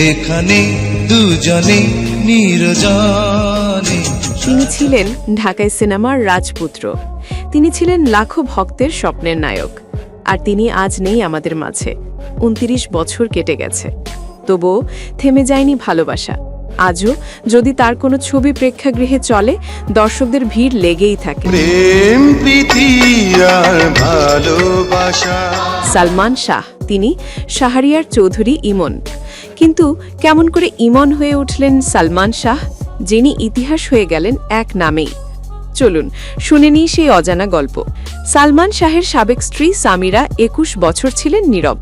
এখানে দুজনে নির্জনে। তিনি ছিলেন ঢাকাই সিনেমার রাজপুত্র। তিনি ছিলেন লাখো ভক্তের স্বপ্নের নায়ক। আর তিনি আজ নেই আমাদের মাঝে। 29 বছর কেটে গেছে, তবুও থেমে যায়নি ভালোবাসা। আজও যদি তার কোনো ছবি প্রেক্ষাগৃহে চলে, দর্শকদের ভিড় লেগেই থাকে। প্রেম প্রীতি আর ভালোবাসা। সালমান শাহ, তিনি শাহরিয়ার চৌধুরী ইমন। কিন্তু কেমন করে ইমন হয়ে উঠলেন সালমান শাহ, যিনি ইতিহাস হয়ে গেলেন এক নামেই? চলুন শুনে নিই সেই অজানা গল্প। সালমান শাহের সাবেক স্ত্রী সামিরা 21 বছর ছিলেন নীরব।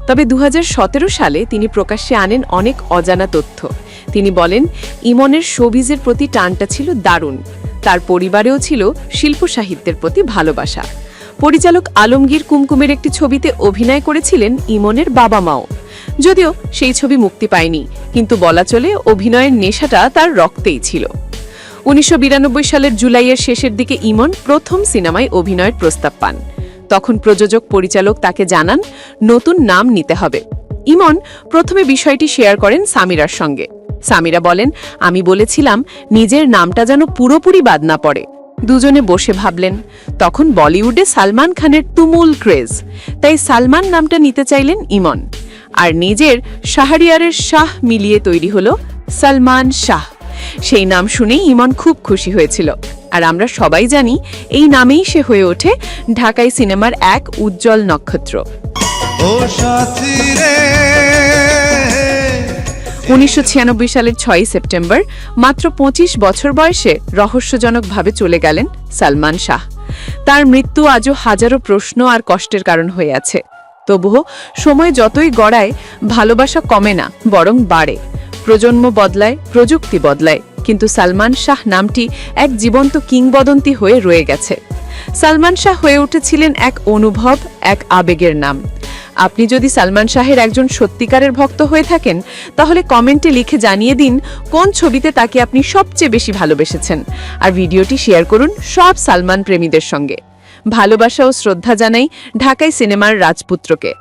তবে 2017 সালে তিনি প্রকাশ্যে আনেন অনেক অজানা তথ্য। তিনি বলেন, ইমনের শোবিজের প্রতি টানটা ছিল দারুণ। তার পরিবারেও ছিল শিল্প সাহিত্যের প্রতি ভালোবাসা। পরিচালক আলমগীর কুমকুমের একটি ছবিতে অভিনয় করেছিলেন ইমনের বাবা মাও। যদিও সেই ছবি মুক্তি পায়নি, কিন্তু বলা চলে অভিনয়ের নেশাটা তার রক্তেই ছিল। 1992 সালের জুলাইয়ের শেষের দিকে ইমন প্রথম সিনেমায় অভিনয়ের প্রস্তাব পান। তখন প্রযোজক পরিচালক তাকে জানান নতুন নাম নিতে হবে। ইমন প্রথমে বিষয়টি শেয়ার করেন সামিরার সঙ্গে। সামিরা বলেন, আমি বলেছিলাম নিজের নামটা যেন পুরোপুরি বাদ না পড়ে। দুজনে বসে ভাবলেন। তখন বলিউডে সালমান খানের তুমুল ক্রেজ, তাই সালমান নামটা নিতে চাইলেন ইমন। আর নিজের শাহরিয়ারের শাহ মিলিয়ে তৈরি হলো সালমান শাহ। সেই নাম শুনেই ইমন খুব খুশি হয়েছিল। আর আমরা সবাই জানি, এই নামেই সে হয়ে ওঠে ঢাকাই সিনেমার এক উজ্জ্বল নক্ষত্র। 1996 সালের 6 সেপ্টেম্বর মাত্র 25 বছর বয়সে রহস্যজনকভাবে চলে গেলেন সালমান শাহ। তার মৃত্যু আজও হাজারো প্রশ্ন আর কষ্টের কারণ হয়ে আছে। তবুও সময় যতই গড়ায়, ভালোবাসা কমে না, বরং বাড়ে। প্রজন্ম বদলায়, প্রযুক্তি বদলায়, কিন্তু সালমান শাহ নামটি এক জীবন্ত কিংবদন্তি হয়ে রয়ে গেছে। সালমান শাহ হয়ে উঠেছিলেন এক অনুভব, এক আবেগের নাম। আপনি যদি সালমান শাহের একজন সত্যিকারের ভক্ত হয়ে থাকেন, তাহলে কমেন্টে লিখে জানিয়ে দিন কোন ছবিতে তাকে আপনি সবচেয়ে বেশি ভালোবেসেছেন। আর ভিডিওটি শেয়ার করুন সব সালমান প্রেমীদের সঙ্গে। ভালোবাসা ও শ্রদ্ধা জানাই ঢাকাই সিনেমার রাজপুত্রকে।